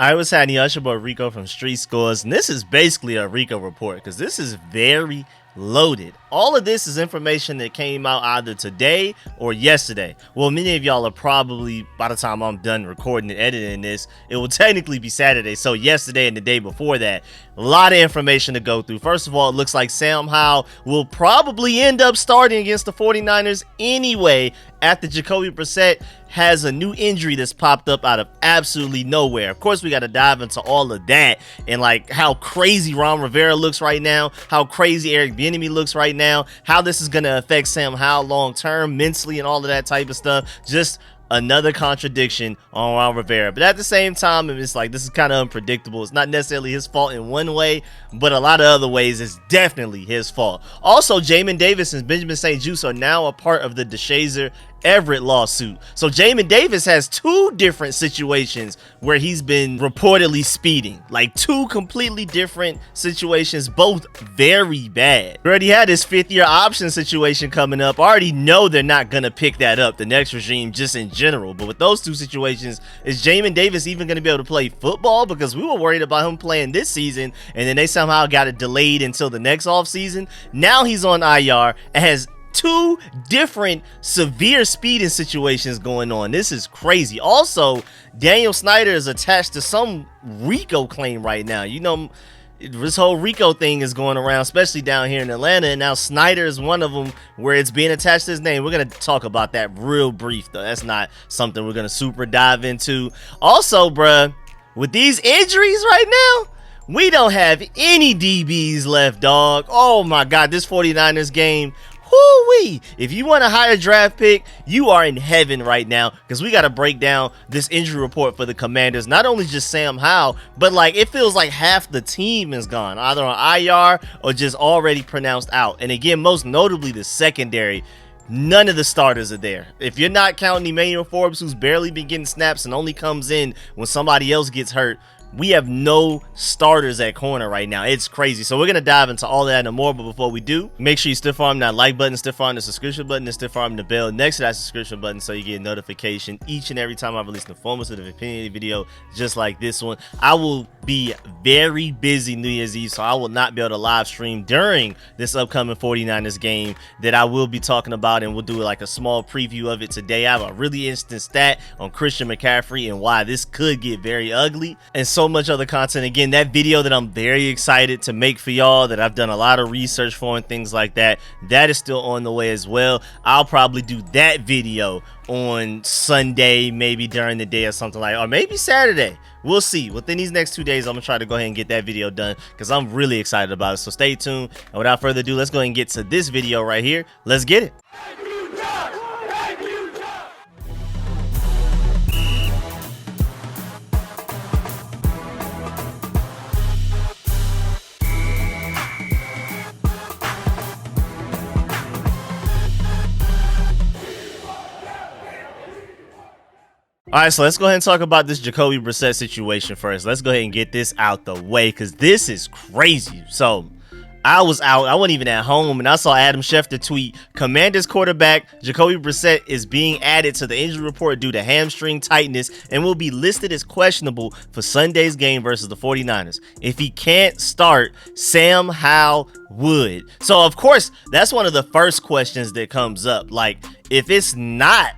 I was having your boy Rico from Street Scores, and this is basically a Rico report because this is very loaded. All of this is information that came out either today or yesterday. Well, many of y'all are probably, by the time I'm done recording and editing this, it will technically be Saturday. So yesterday and the day before that, a lot of information to go through. First of all, it looks like Sam Howell will probably end up starting against the 49ers anyway after Jacoby Brissett has a new injury that's popped up out of absolutely nowhere. Of course, we got to dive into all of that and like how crazy Ron Rivera looks right now, how crazy Eric Bieniemy looks right now, how this is going to affect Sam Howell long term, mentally, and all of that type of stuff. Just another contradiction on Ron Rivera. But at the same time, it's like this is kind of unpredictable. It's not necessarily his fault in one way, but a lot of other ways it's definitely his fault. Also, Jamin Davis and Benjamin St-Juste are now a part of the DeShazer Everett lawsuit. So Jamin Davis has two different situations where he's been reportedly speeding, like two completely different situations, both very bad. We already had this 5th-year option situation coming up. I already know they're not gonna pick that up, the next regime, just in general. But with those two situations, is Jamin Davis even gonna be able to play football? Because we were worried about him playing this season, and then they somehow got it delayed until the next offseason. Now he's on IR and has two different severe speeding situations going on. This is crazy. Also, Daniel Snyder is attached to some Rico claim right now. You know, this whole Rico thing is going around, especially down here in Atlanta, and now Snyder is one of them where it's being attached to his name. We're going to talk about that real brief, though. That's not something we're going to super dive into. Also, bruh, with these injuries right now, we don't have any DBs left, dog. Oh my God, this 49ers game, whoo-wee. If you want a higher draft pick, you are in heaven right now, because we got to break down this injury report for the Commanders. Not only just Sam Howell, but like it feels like half the team is gone, either on IR or just already pronounced out. And again, most notably the secondary. None of the starters are there. If you're not counting Emmanuel Forbes, who's barely been getting snaps and only comes in when somebody else gets hurt, we have no starters at corner right now. It's crazy. So we're going to dive into all that and more. But before we do, make sure you stiff arm that like button, stiff arm the subscription button, and stiff arm the bell next to that subscription button so you get a notification each and every time I release an informative opinion video just like this one. I will be very busy New Year's Eve, so I will not be able to live stream during this upcoming 49ers game that I will be talking about, and we'll do like a small preview of it today. I have a really instant stat on Christian McCaffrey and why this could get very ugly, and so much other content. Again, that video that I'm very excited to make for y'all, that I've done a lot of research for and things like that, that is still on the way as well. I'll probably do that video on Sunday, maybe during the day or something like, or maybe Saturday. We'll see. Within these next 2 days, I'm gonna try to go ahead and get that video done because I'm really excited about it. So stay tuned. And without further ado, let's go ahead and get to this video right here. Let's get it. All right, so let's go ahead and talk about this Jacoby Brissett situation first. Let's go ahead and get this out the way because this is crazy. So I was out. I wasn't even at home, and I saw Adam Schefter tweet, Commanders quarterback Jacoby Brissett is being added to the injury report due to hamstring tightness and will be listed as questionable for Sunday's game versus the 49ers. If he can't start, Sam Howell would. So, of course, that's one of the first questions that comes up. Like, if it's not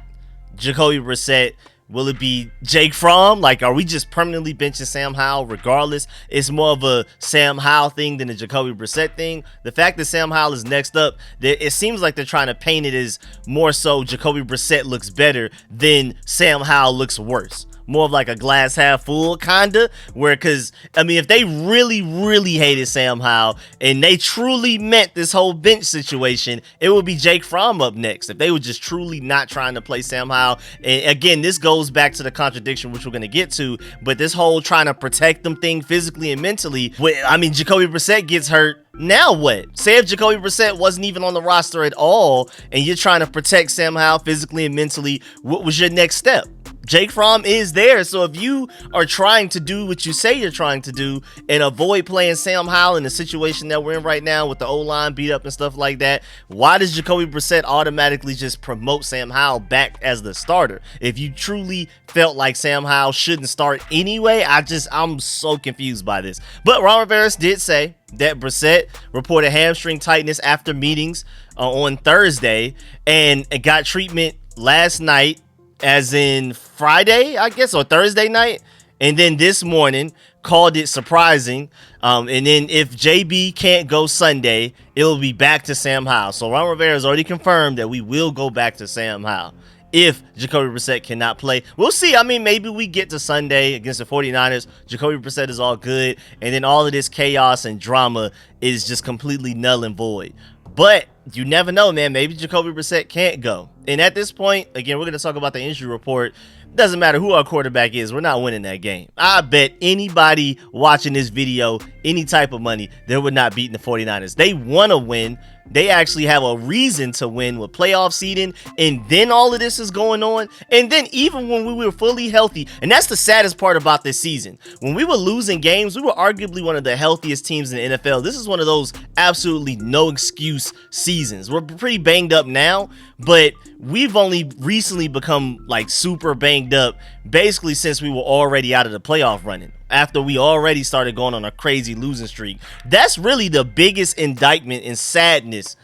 Jacoby Brissett, will it be Jake Fromm? Like, are we just permanently benching Sam Howell regardless? It's more of a Sam Howell thing than a Jacoby Brissett thing. The fact that Sam Howell is next up, it seems like they're trying to paint it as more so Jacoby Brissett looks better than Sam Howell looks worse. More of like a glass half full kinda, where, because I mean, if they really hated Sam Howell and they truly meant this whole bench situation, it would be Jake Fromm up next. If they were just truly not trying to play Sam Howell. And again, this goes back to the contradiction which we're going to get to, but this whole trying to protect them thing physically and mentally. I mean, Jacoby Brissett gets hurt, now what? Say if Jacoby Brissett wasn't even on the roster at all and you're trying to protect Sam Howell physically and mentally, what was your next step? Jake Fromm is there. So if you are trying to do what you say you're trying to do and avoid playing Sam Howell in the situation that we're in right now with the O-line beat up and stuff like that, why does Jacoby Brissett automatically just promote Sam Howell back as the starter? If you truly felt like Sam Howell shouldn't start anyway, I'm so confused by this. But Ron Rivera did say that Brissett reported hamstring tightness after meetings on Thursday and got treatment last night, as in Friday, I guess, or Thursday night. And then this morning called it surprising. And then if JB can't go Sunday, it'll be back to Sam Howell. So Ron Rivera has already confirmed that we will go back to Sam Howell if Jacoby Brissett cannot play. We'll see. I mean, maybe we get to Sunday against the 49ers. Jacoby Brissett is all good. And then all of this chaos and drama is just completely null and void. But you never know, man. Maybe Jacoby Brissett can't go. And at this point, again, we're going to talk about the injury report. Doesn't matter who our quarterback is. We're not winning that game. I bet anybody watching this video any type of money, they would not beat the 49ers. They want to win. They actually have a reason to win with playoff seeding. And then all of this is going on. And then even when we were fully healthy, and that's the saddest part about this season. When we were losing games, we were arguably one of the healthiest teams in the NFL. This is one of those absolutely no excuse seasons. We're pretty banged up now, but we've only recently become like super banged up basically since we were already out of the playoff running, after we already started going on a crazy losing streak. That's really the biggest indictment and sadness.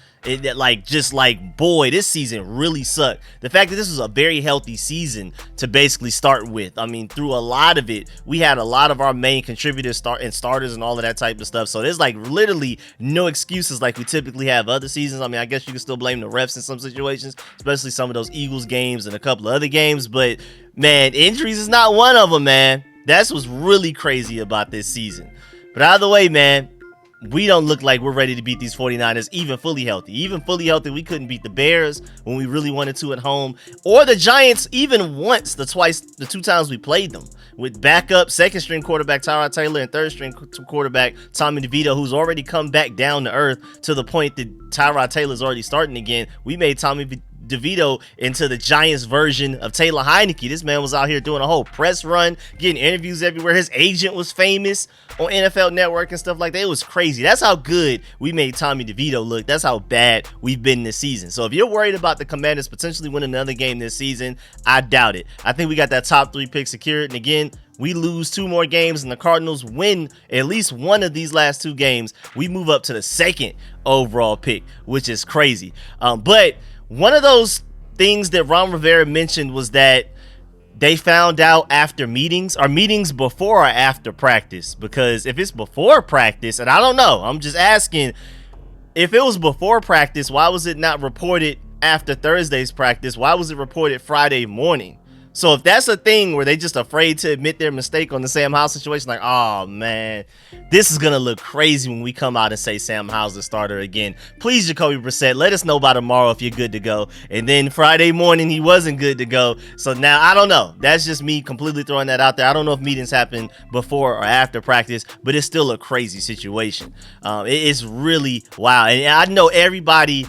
Boy, this season really sucked. The fact that this was a very healthy season to basically start with. I mean, through a lot of it, we had a lot of our main contributors starters and all of that type of stuff. So there's like literally no excuses like we typically have other seasons. I mean, I guess you can still blame the refs in some situations, especially some of those Eagles games and a couple of other games. But man, injuries is not one of them, man. That's what's really crazy about this season. But either way, man, we don't look like we're ready to beat these 49ers, even fully healthy. Even fully healthy, we couldn't beat the Bears when we really wanted to at home, or the Giants even once, the two times we played them, with backup second-string quarterback Tyrod Taylor and third-string quarterback Tommy DeVito, who's already come back down to earth to the point that Tyrod Taylor's already starting again. We made Tommy DeVito into the Giants version of Taylor Heineke. This man was out here doing a whole press run, getting interviews everywhere. His agent was famous on NFL Network and stuff like that. It was crazy. That's how good we made Tommy DeVito look. That's how bad we've been this season. So if you're worried about the Commanders potentially winning another game this season, I doubt it. I think we got that top 3 pick secured. And again, we lose 2 more games and the Cardinals win at least one of these last 2 games, we move up to the 2nd overall pick, which is crazy. But one of those things that Ron Rivera mentioned was that they found out after meetings, or meetings before or after practice. Because if it's before practice, and I don't know, I'm just asking, if it was before practice, why was it not reported after Thursday's practice? Why was it reported Friday morning? So if that's a thing where they just afraid to admit their mistake on the Sam Howell situation, like, oh man, this is gonna look crazy when we come out and say Sam Howell's the starter again. Please, Jacoby Brissett, let us know by tomorrow if you're good to go. And then Friday morning he wasn't good to go. So now I don't know. That's just me completely throwing that out there. I don't know if meetings happen before or after practice, but it's still a crazy situation. It's really wild. And I know everybody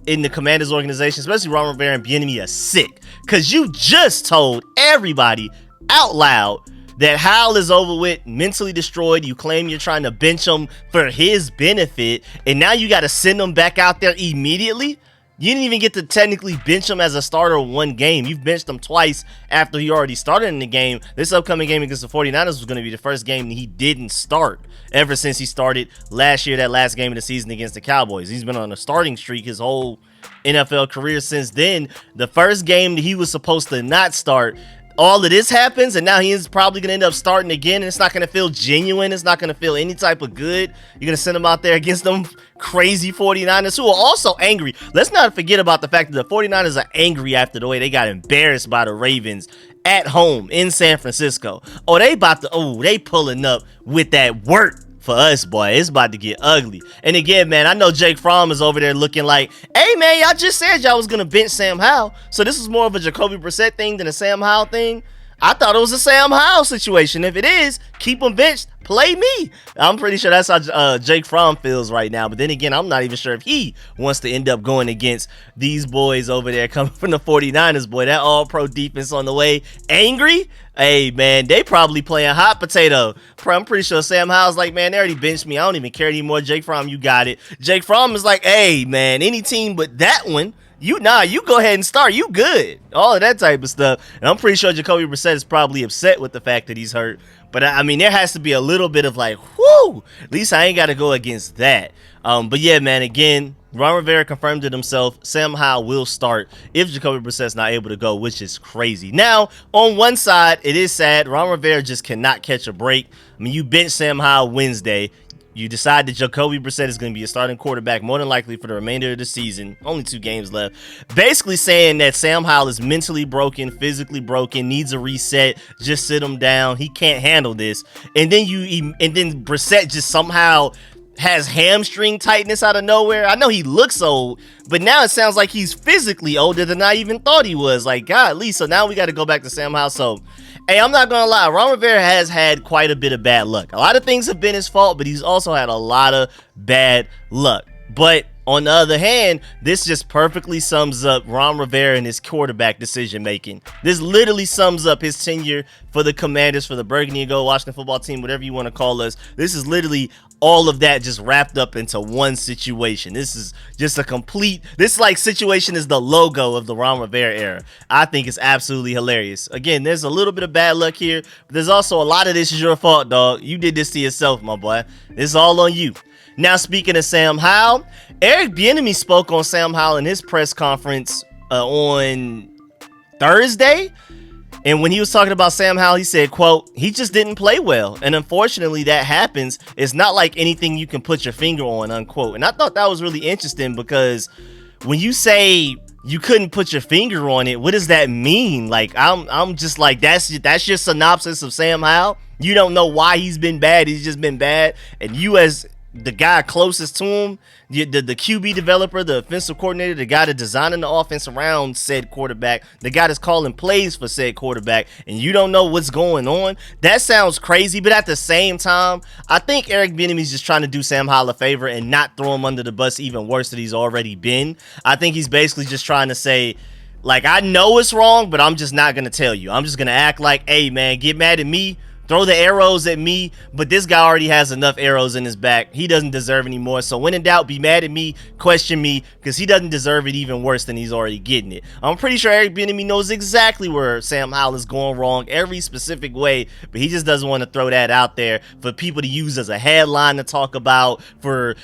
in the Commanders organization, especially Ron Rivera and Bieniemy, are sick, because you just told everybody out loud that Howell is over with, mentally destroyed. You claim you're trying to bench him for his benefit, and now you got to send him back out there immediately. You didn't even get to technically bench him as a starter one game. You've benched him twice after he already started in the game. This upcoming game against the 49ers was going to be the first game that he didn't start ever since he started last year, that last game of the season against the Cowboys. He's been on a starting streak his whole NFL career since then. The first game that he was supposed to not start, all of this happens, and now he is probably going to end up starting again, and it's not going to feel genuine. It's not going to feel any type of good. You're going to send him out there against them crazy 49ers, who are also angry. Let's not forget about the fact that the 49ers are angry after the way they got embarrassed by the Ravens at home in San Francisco. They pulling up with that work for us, boy. It's about to get ugly. And again, man, I know Jake Fromm is over there looking like, hey, man, y'all just said y'all was going to bench Sam Howell. So this is more of a Jacoby Brissett thing than a Sam Howell thing. I thought it was a Sam Howell situation. If it is, keep him benched. Play me. I'm pretty sure that's how Jake Fromm feels right now. But then again, I'm not even sure if he wants to end up going against these boys over there coming from the 49ers, boy. That all-pro defense on the way. Angry? Hey, man, they probably playing hot potato. I'm pretty sure Sam Howell's like, man, they already benched me. I don't even care anymore. Jake Fromm, you got it. Jake Fromm is like, hey, man, any team but that one, you go ahead and start. You good. All of that type of stuff. And I'm pretty sure Jacoby Brissett is probably upset with the fact that he's hurt. But, I mean, there has to be a little bit of like, whoo, at least I ain't got to go against that. But, yeah, man, again, Ron Rivera confirmed it himself. Sam Howell will start if Jacoby Brissett's not able to go, which is crazy. Now, on one side, it is sad. Ron Rivera just cannot catch a break. I mean, you bench Sam Howell Wednesday. You decide that Jacoby Brissett is going to be a starting quarterback more than likely for the remainder of the season. Only 2 games left. Basically saying that Sam Howell is mentally broken, physically broken, needs a reset. Just sit him down. He can't handle this. And then Brissett just somehow has hamstring tightness out of nowhere. I know he looks old, but now it sounds like he's physically older than I even thought he was. Like, golly. So now we got to go back to Sam Howell. So, hey, I'm not going to lie. Ron Rivera has had quite a bit of bad luck. A lot of things have been his fault, but he's also had a lot of bad luck. But on the other hand, this just perfectly sums up Ron Rivera and his quarterback decision making. This literally sums up his tenure for the Commanders, for the Burgundy and Gold Washington football team, whatever you want to call us. This is literally all of that just wrapped up into one situation. This is just a complete, this like situation is the logo of the Ron Rivera era. I think it's absolutely hilarious. Again, there's a little bit of bad luck here, but there's also a lot of this is your fault, dog. You did this to yourself, my boy. It's all on you. Now, speaking of Sam Howell, Eric Bieniemy spoke on Sam Howell in his press conference on Thursday. And when he was talking about Sam Howell, he said, quote, he just didn't play well. And unfortunately, that happens. It's not like anything you can put your finger on, unquote. And I thought that was really interesting because when you say you couldn't put your finger on it, what does that mean? Like, I'm just like, that's your synopsis of Sam Howell. You don't know why he's been bad. He's just been bad. And you as the guy closest to him, the QB developer, the offensive coordinator, the guy that's designing the offense around said quarterback, the guy that's calling plays for said quarterback, and you don't know what's going on. That sounds crazy, but at the same time, I think Eric Bieniemy's just trying to do Sam Howell a favor and not throw him under the bus even worse than he's already been. I think he's basically just trying to say, like, I know it's wrong, but I'm just not going to tell you. I'm just going to act like, hey, man, get mad at me. Throw the arrows at me, but this guy already has enough arrows in his back. He doesn't deserve any more. So when in doubt, be mad at me, question me, because he doesn't deserve it even worse than he's already getting it. I'm pretty sure Eric Bieniemy knows exactly where Sam Howell is going wrong every specific way, but he just doesn't want to throw that out there for people to use as a headline to talk about, for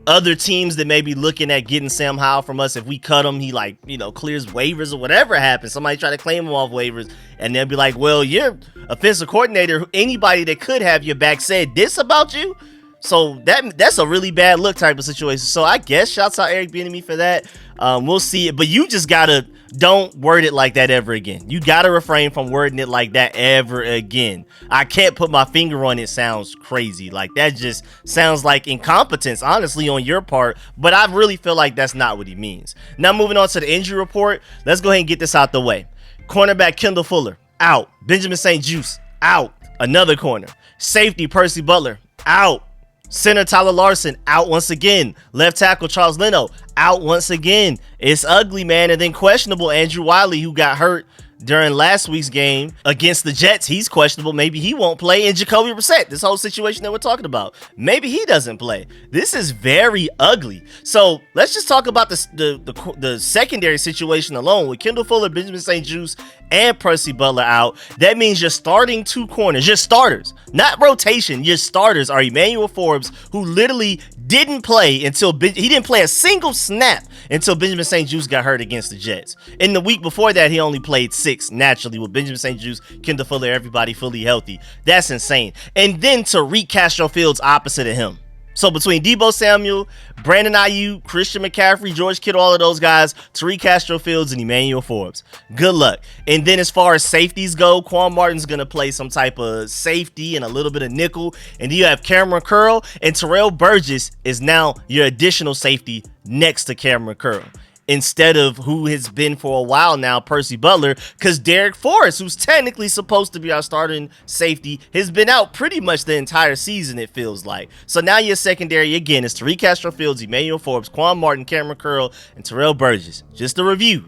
other teams that may be looking at getting Sam Howell from us. If we cut him, he clears waivers or whatever happens. Somebody try to claim him off waivers, and they'll be like, well, your offensive coordinator, anybody that could have your back said this about you. So that's a really bad look type of situation. So I guess shouts out Eric Bieniemy for that. We'll see it, but you just gotta don't word it like that ever again. You gotta refrain from wording it like that ever again. I can't put my finger on it sounds crazy. Like, that just sounds like incompetence, honestly, on your part, but I really feel like that's not what he means. Now, moving on to the injury report, let's go ahead and get this out the way. Cornerback Kendall Fuller, out. Benjamin St-Juste, out. Another corner. Safety Percy Butler, out. Center Tyler Larson, out once again. Left tackle Charles Leno, out once again. It's ugly, man. And then questionable Andrew Wiley, who got hurt during last week's game against the Jets. He's questionable. Maybe he won't play. And Jacoby Brissett, this whole situation that we're talking about, maybe he doesn't play. This is very ugly. So let's just talk about the secondary situation alone. With Kendall Fuller, Benjamin St-Juste, and Percy Butler out, that means your starting 2 corners, your starters, not rotation, your starters are Emmanuel Forbes, who literally didn't play until he didn't play a single snap until Benjamin St-Juste got hurt against the Jets. In the week before that, he only played 6 naturally with Benjamin St-Juste, Kendall Fuller, everybody fully healthy. That's insane. And then Tariq Castro-Fields opposite of him. So between Deebo Samuel, Brandon Ayuk, Christian McCaffrey, George Kittle, all of those guys, Tariq Castro-Fields, and Emmanuel Forbes. Good luck. And then as far as safeties go, Quan Martin's going to play some type of safety and a little bit of nickel. And then you have Cameron Curl, and Terrell Burgess is now your additional safety next to Cameron Curl. instead of who has been for a while now, Percy Butler, because Derek Forrest, who's technically supposed to be our starting safety, has been out pretty much the entire season, it feels like. So now your secondary, again, is Tariq Castro-Fields, Emmanuel Forbes, Quan Martin, Cameron Curl, and Terrell Burgess. Just a review,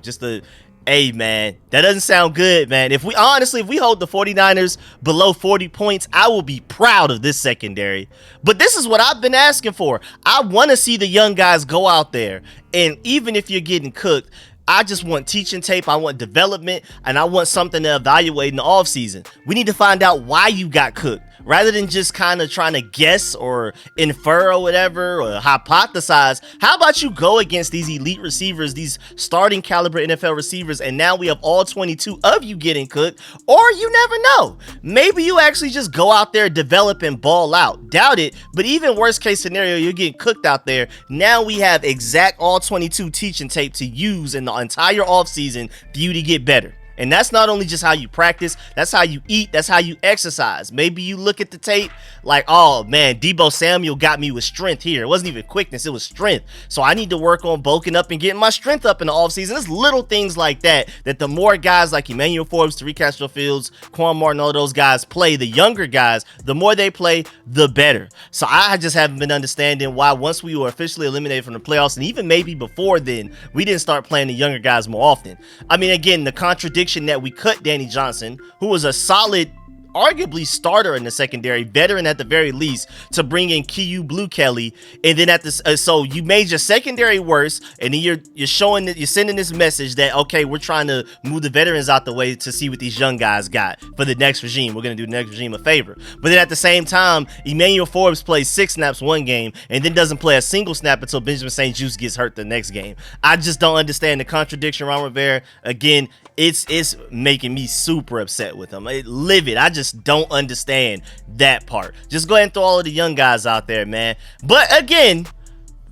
hey, man, that doesn't sound good, man. If we hold the 49ers below 40 points, I will be proud of this secondary. But this is what I've been asking for. I want to see the young guys go out there, and even if you're getting cooked, I just want teaching tape, I want development, and I want something to evaluate in the offseason. We need to find out why you got cooked, rather than just kind of trying to guess or infer or whatever, or hypothesize. How about you go against these elite receivers, these starting caliber NFL receivers, and now we have all 22 of you getting cooked, or you never know. Maybe you actually just go out there, develop, and ball out. Doubt it, but even worst case scenario, you're getting cooked out there. Now we have exact all 22 teaching tape to use in the entire offseason for you to get better. And that's not only just how you practice, that's how you eat, that's how you exercise. Maybe you look at the tape like, oh man, Deebo Samuel got me with strength here. It wasn't even quickness, it was strength. So I need to work on bulking up and getting my strength up in the offseason. It's little things like that the more guys like Emmanuel Forbes, Tariq Castro-Fields, Quan Martin, all those guys play, the younger guys, the more they play, the better. So I just haven't been understanding why once we were officially eliminated from the playoffs, and even maybe before then, we didn't start playing the younger guys more often. I mean, again, the contradiction that we cut Danny Johnson, who was a solid, arguably starter in the secondary, veteran at the very least, to bring in Kiyu Blue Kelly, and then at this, so you made your secondary worse, and then you're showing that you're sending this message that, okay, we're trying to move the veterans out the way to see what these young guys got for the next regime. We're gonna do the next regime a favor. But then at the same time, Emmanuel Forbes plays 6 snaps one game and then doesn't play a single snap until Benjamin St-Juste gets hurt the next game. I just don't understand the contradiction. Ron Rivera, again, it's making me super upset with him. Livid. I just don't understand that part. Just go ahead and throw all of the young guys out there, man. But again,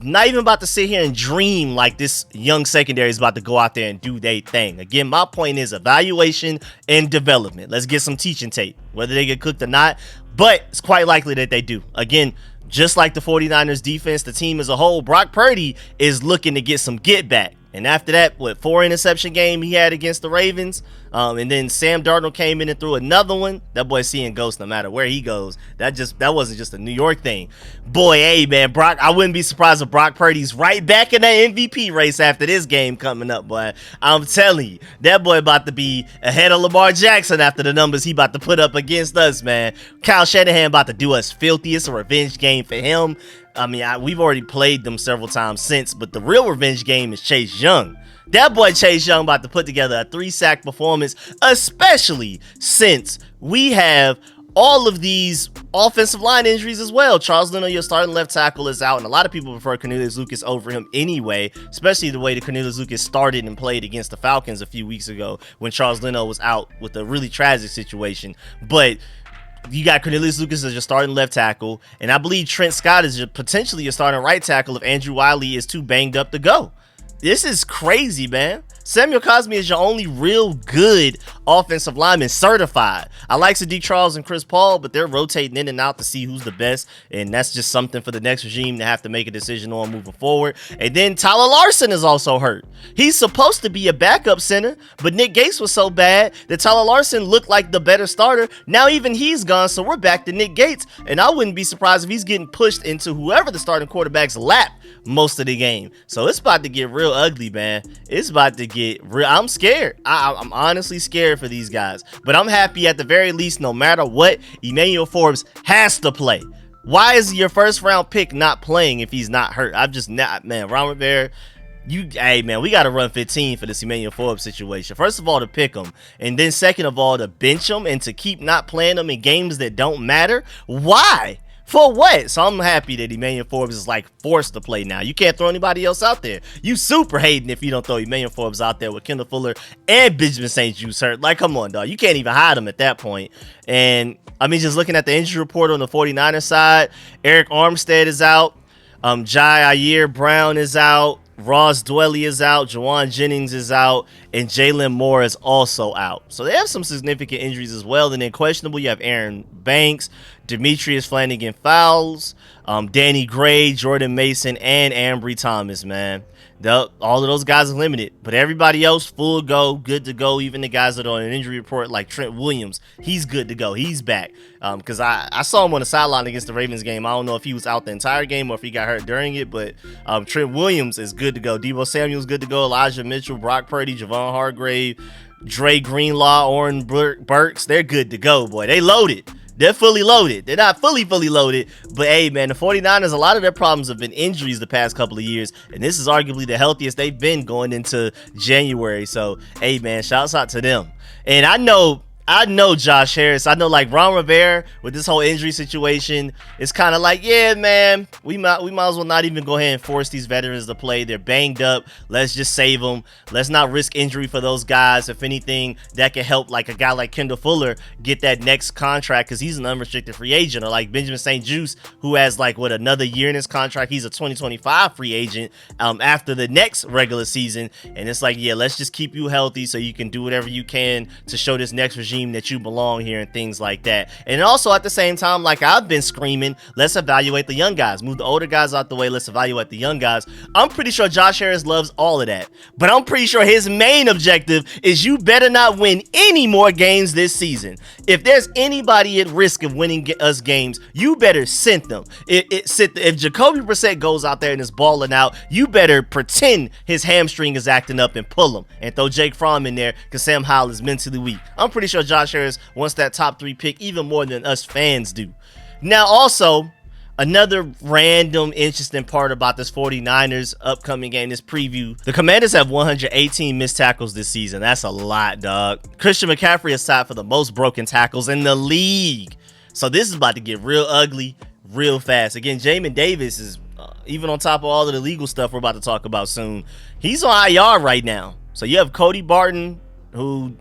not even about to sit here and dream like this young secondary is about to go out there and do their thing. Again, my point is evaluation and development. Let's get some teaching tape, whether they get cooked or not. But it's quite likely that they do. Again, just like the 49ers defense, the team as a whole, Brock Purdy is looking to get some get back. And after that, 4 interception game he had against the Ravens, and then Sam Darnold came in and threw another one. That boy seeing ghosts no matter where he goes. That wasn't just a New York thing. Boy, hey man, Brock, I wouldn't be surprised if Brock Purdy's right back in that MVP race after this game coming up, boy. I'm telling you, that boy about to be ahead of Lamar Jackson after the numbers he about to put up against us, man. Kyle Shanahan about to do us filthy. It's a revenge game for him. I mean, we've already played them several times since, but the real revenge game is Chase Young. That boy Chase Young about to put together a 3-sack performance, especially since we have all of these offensive line injuries as well. Charles Leno, your starting left tackle, is out, and a lot of people prefer Cornelius Lucas over him anyway, especially the way that Cornelius Lucas started and played against the Falcons a few weeks ago when Charles Leno was out with a really tragic situation. But you got Cornelius Lucas as your starting left tackle, and I believe Trent Scott is potentially your starting right tackle if Andrew Wiley is too banged up to go. This is crazy, man. Samuel Cosmi is your only real good offensive lineman certified. I like Sadiq Charles and Chris Paul, but they're rotating in and out to see who's the best, and that's just something for the next regime to have to make a decision on moving forward. And then Tyler Larson is also hurt. He's supposed to be a backup center, but Nick Gates was so bad that Tyler Larson looked like the better starter. Now even he's gone, so we're back to Nick Gates, and I wouldn't be surprised if he's getting pushed into whoever the starting quarterback's lap most of the game. So it's about to get real ugly, man. It's about to get real. I'm scared. I'm honestly scared for these guys, but I'm happy at the very least, no matter what, Emmanuel Forbes has to play. Why is your first round pick not playing if he's not hurt? I'm just not, man. Ron Rivera, hey man, we got to run 15 for this Emmanuel Forbes situation. First of all, to pick him, and then second of all, to bench him and to keep not playing him in games that don't matter. Why? For what? So I'm happy that Emmanuel Forbes is like forced to play now. You can't throw anybody else out there. You super hating if you don't throw Emmanuel Forbes out there with Kendall Fuller and Benjamin St-Juste hurt. Like, come on, dog. You can't even hide him at that point. And I mean, just looking at the injury report on the 49ers side, Eric Armstead is out. Jai Ayer Brown is out. Ross Dwelly is out, Jawan Jennings is out, and Jalen Moore is also out. So they have some significant injuries as well. And then questionable, you have Aaron Banks, Demetrius Flanagan fouls, Danny Gray, Jordan Mason, and Ambry Thomas, man. All of those guys are limited, but everybody else full go, good to go. Even the guys that are on an injury report, like Trent Williams, he's good to go. He's back. Because I saw him on the sideline against the Ravens game. I don't know if he was out the entire game or if he got hurt during it, but Trent Williams is good to go. Deebo Samuel's good to go. Elijah Mitchell, Brock Purdy, Javon Hargrave, Dre Greenlaw, Oren Burks, they're good to go, boy. They loaded. They're fully loaded. They're not fully loaded, but hey, man, the 49ers, a lot of their problems have been injuries the past couple of years, and this is arguably the healthiest they've been going into January. So, hey, man, shouts out to them. And I know Josh Harris. I know, like, Ron Rivera with this whole injury situation, it's kind of like, yeah, man, we might as well not even go ahead and force these veterans to play. They're banged up. Let's just save them. Let's not risk injury for those guys. If anything, that could help, like, a guy like Kendall Fuller get that next contract because he's an unrestricted free agent. Or like Benjamin St-Juste, who has, like, another year in his contract. He's a 2025 free agent after the next regular season. And it's like, yeah, let's just keep you healthy so you can do whatever you can to show this next regime that you belong here and things like that. And also at the same time, like I've been screaming, let's evaluate the young guys, move the older guys out the way, let's evaluate the young guys. I'm pretty sure Josh Harris loves all of that, but I'm pretty sure his main objective is you better not win any more games this season. If there's anybody at risk of winning us games, you better send them. If Jacoby Brissett goes out there and is balling out, you better pretend his hamstring is acting up and pull him and throw Jake Fromm in there because Sam Howell is mentally weak. I'm pretty sure Josh Harris wants that top 3 pick even more than us fans do. Now, also, another random interesting part about this 49ers upcoming game, this preview, the Commanders have 118 missed tackles this season. That's a lot, dog. Christian McCaffrey is tied for the most broken tackles in the league. So this is about to get real ugly real fast. Again, Jamin Davis is, even on top of all of the legal stuff we're about to talk about soon, he's on IR right now. So you have Cody Barton, who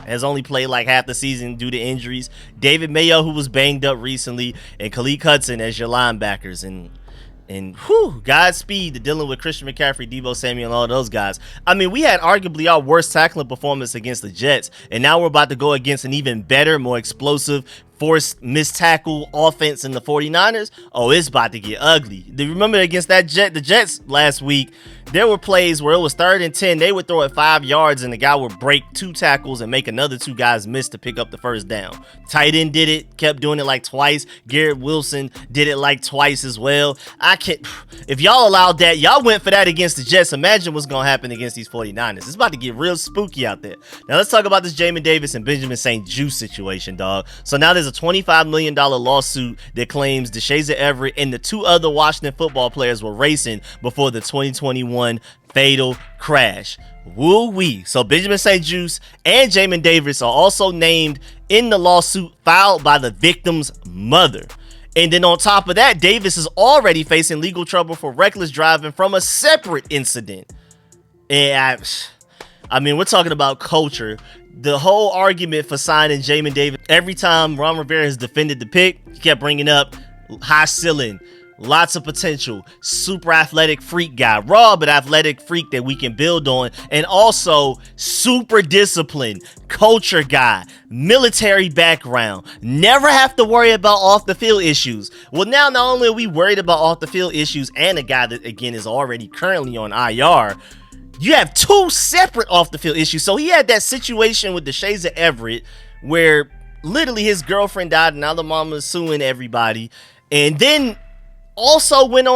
has only played like half the season due to injuries, David Mayo, who was banged up recently, and Khalid Hudson as your linebackers. And whew, Godspeed to dealing with Christian McCaffrey, Deebo Samuel, and all those guys. I mean, we had arguably our worst tackling performance against the Jets, and now we're about to go against an even better, more explosive, forced missed tackle offense in the 49ers. Oh, it's about to get ugly. Do you remember against the Jets last week? There were plays where it was 3rd and 10. They would throw it 5 yards, and the guy would break 2 tackles and make another 2 guys miss to pick up the first down. Tight end did it, kept doing it like twice. Garrett Wilson did it like twice as well. If y'all allowed that, y'all went for that against the Jets. Imagine what's going to happen against these 49ers. It's about to get real spooky out there. Now, let's talk about this Jamin Davis and Benjamin St-Juste situation, dog. So now there's a $25 million lawsuit that claims DeShazier Everett and the 2 other Washington football players were racing before the 2021 fatal crash. Woo-wee. So Benjamin St-Juste and Jamin Davis are also named in the lawsuit filed by the victim's mother. And then on top of that, Davis is already facing legal trouble for reckless driving from a separate incident. And I mean, we're talking about culture. The whole argument for signing Jamin Davis, every time Ron Rivera has defended the pick, he kept bringing up high ceiling, lots of potential, super athletic freak guy, raw but athletic freak that we can build on, and also super disciplined, culture guy, military background, never have to worry about off the field issues. Well, now not only are we worried about off the field issues and a guy that again is already currently on IR, you have 2 separate off the field issues. So he had that situation with DeShazier Everett where literally his girlfriend died and now the mom is suing everybody, and then also went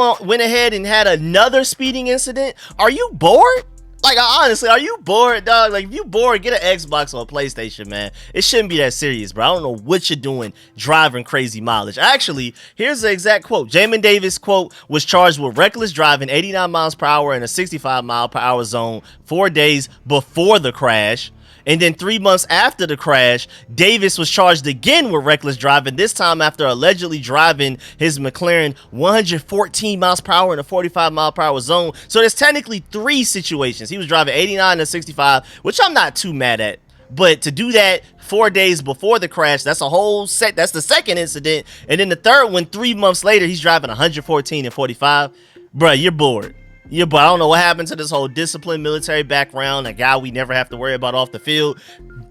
ahead and had another speeding incident. Are you bored? Like, honestly, are you bored, dog? Like, if you bored, get an Xbox or a PlayStation, man. It shouldn't be that serious, bro. I don't know what you're doing driving crazy mileage. Actually, here's the exact quote. Jamin Davis, quote, was charged with reckless driving 89 miles per hour in a 65 mile per hour zone 4 days before the crash. And then 3 months after the crash, Davis was charged again with reckless driving, this time after allegedly driving his McLaren 114 miles per hour in a 45 mile per hour zone. So there's technically 3 situations. He was driving 89 and 65, which I'm not too mad at. But to do that 4 days before the crash, that's a whole set. That's the second incident. And then the third one, 3 months later, he's driving 114 and 45. Bruh, you're bored. Yeah, but I don't know what happened to this whole disciplined military background, a guy we never have to worry about off the field.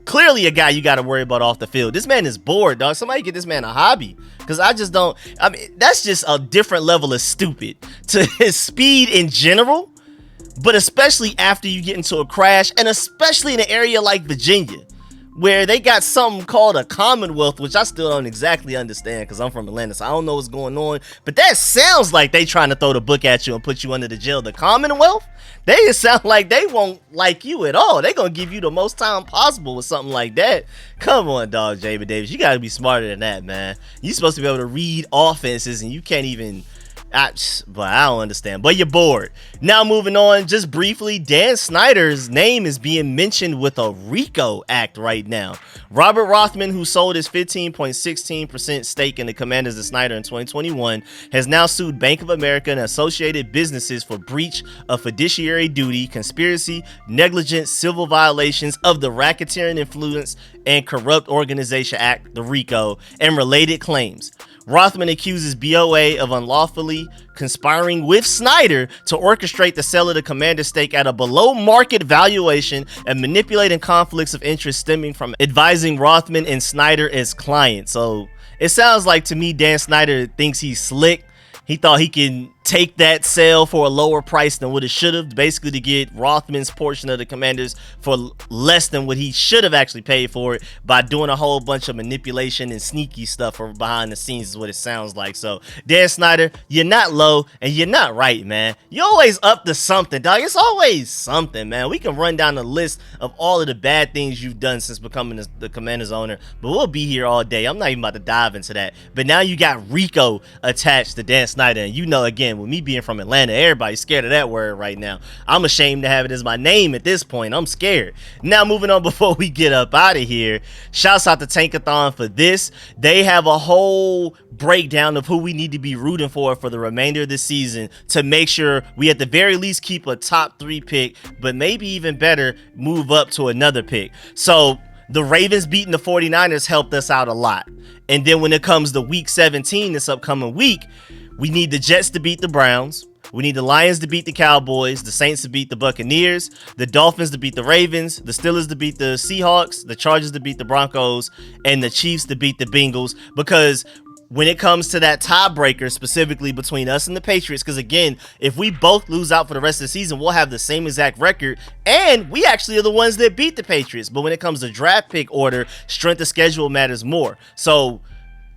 Clearly a guy you got to worry about off the field. This man is bored, dog. Somebody get this man a hobby. Because I just don't. I mean, that's just a different level of stupid to his speed in general. But especially after you get into a crash. And especially in an area like Virginia, where they got something called a Commonwealth, which I still don't exactly understand because I'm from Atlanta, so I don't know what's going on. But that sounds like they trying to throw the book at you and put you under the jail. The Commonwealth? They sound like they won't like you at all. They gonna give you the most time possible with something like that. Come on, dog, Jamin Davis. You gotta be smarter than that, man. You supposed to be able to read offenses, and you can't even... but I don't understand. But you're bored. Now moving on, just briefly, Dan Snyder's name is being mentioned with a RICO act right now. Robert Rothman, who sold his 15.16% stake in the Commanders to Snyder in 2021, has now sued Bank of America and associated businesses for breach of fiduciary duty, conspiracy, negligence, civil violations of the Racketeering Influence and Corrupt Organization Act, the RICO, and related claims. Rothman accuses BOA of unlawfully conspiring with Snyder to orchestrate the sale of the Commander stake at a below market valuation and manipulating conflicts of interest stemming from advising Rothman and Snyder as clients. So it sounds like to me Dan Snyder thinks he's slick. He thought he can take that sale for a lower price than what it should have, basically to get Rothman's portion of the Commanders for less than what he should have actually paid for it by doing a whole bunch of manipulation and sneaky stuff behind the scenes is what it sounds like. So Dan Snyder, you're not low and you're not right, man. You're always up to something, dog. It's always something, man. We can run down the list of all of the bad things you've done since becoming the Commanders owner, but we'll be here all day. I'm not even about to dive into that. But now you got RICO attached to Dan Snyder, and you know, again, with me being from Atlanta, everybody's scared of that word right now. I'm ashamed to have it as my name at this point. I'm scared. Now moving on, before we get up out of here, shouts out to Tankathon for this. They have a whole breakdown of who we need to be rooting for the remainder of the season to make sure we at the very least keep a top 3 pick, but maybe even better, move up to another pick. So the Ravens beating the 49ers helped us out a lot. And then when it comes to week 17, this upcoming week, we need the Jets to beat the Browns. We need the Lions to beat the Cowboys, the Saints to beat the Buccaneers, the Dolphins to beat the Ravens, the Steelers to beat the Seahawks, the Chargers to beat the Broncos, and the Chiefs to beat the Bengals. Because when it comes to that tiebreaker specifically between us and the Patriots, because again, if we both lose out for the rest of the season, we'll have the same exact record, and we actually are the ones that beat the Patriots. But when it comes to draft pick order, strength of schedule matters more. So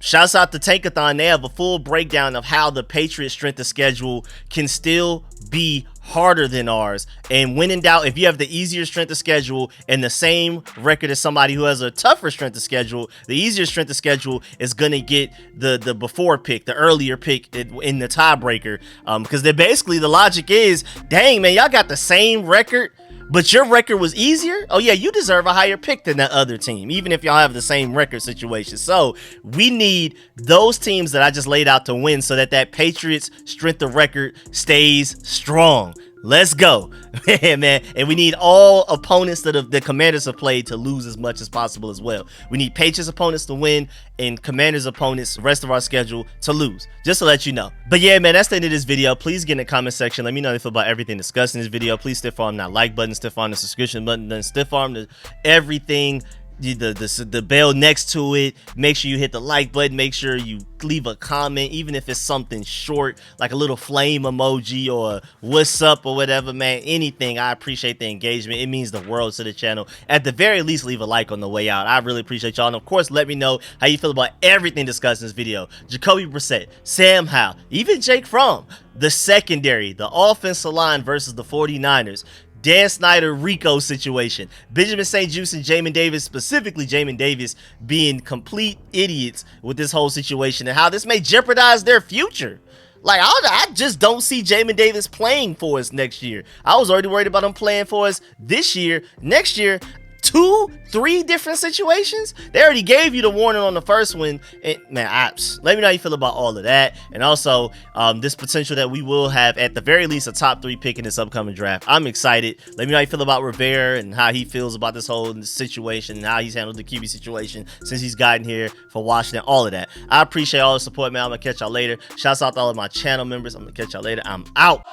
shouts out to Tankathon. They have a full breakdown of how the Patriots' strength of schedule can still be harder than ours. And when in doubt, if you have the easier strength of schedule and the same record as somebody who has a tougher strength of schedule, the easier strength of schedule is going to get the before pick, the earlier pick in the tiebreaker. Because they're basically, the logic is, dang, man, y'all got the same record, but your record was easier? Oh yeah, you deserve a higher pick than that other team, even if y'all have the same record situation. So we need those teams that I just laid out to win so that that Patriots strength of record stays strong. Let's go, man. And we need all opponents that the Commanders have played to lose as much as possible as well. We need Patriots opponents to win and Commanders opponents, the rest of our schedule, to lose, just to let you know. But yeah, man, that's the end of this video. Please get in the comment section. Let me know how you feel about everything discussed in this video. Please stiff arm that like button, stiff arm the subscription button, then stiff arm everything, the bell next to it. Make sure you hit the like button. Make sure you leave a comment, even if it's something short, like a little flame emoji or a what's up or whatever, man. Anything. I appreciate the engagement. It means the world to the channel. At the very least, leave a like on the way out. I really appreciate y'all. And of course, let me know how you feel about everything discussed in this video. Jacoby Brissett, Sam Howell, even Jake Fromm, the secondary, the offensive line versus the 49ers, Dan Snyder RICO situation, Benjamin St-Juste and Jamin Davis, specifically Jamin Davis, being complete idiots with this whole situation and how this may jeopardize their future. Like, I just don't see Jamin Davis playing for us next year. I was already worried about him playing for us this year. Next year, 2-3 different situations. They already gave you the warning on the first one. And man, let me know how you feel about all of that. And also this potential that we will have at the very least a top 3 pick in this upcoming draft. I'm excited. Let me know how you feel about Rivera and how he feels about this whole situation and how he's handled the QB situation since he's gotten here for Washington, all of that. I appreciate all the support, man. I'm gonna catch y'all later. Shouts out to all of my channel members. I'm gonna catch y'all later. I'm out.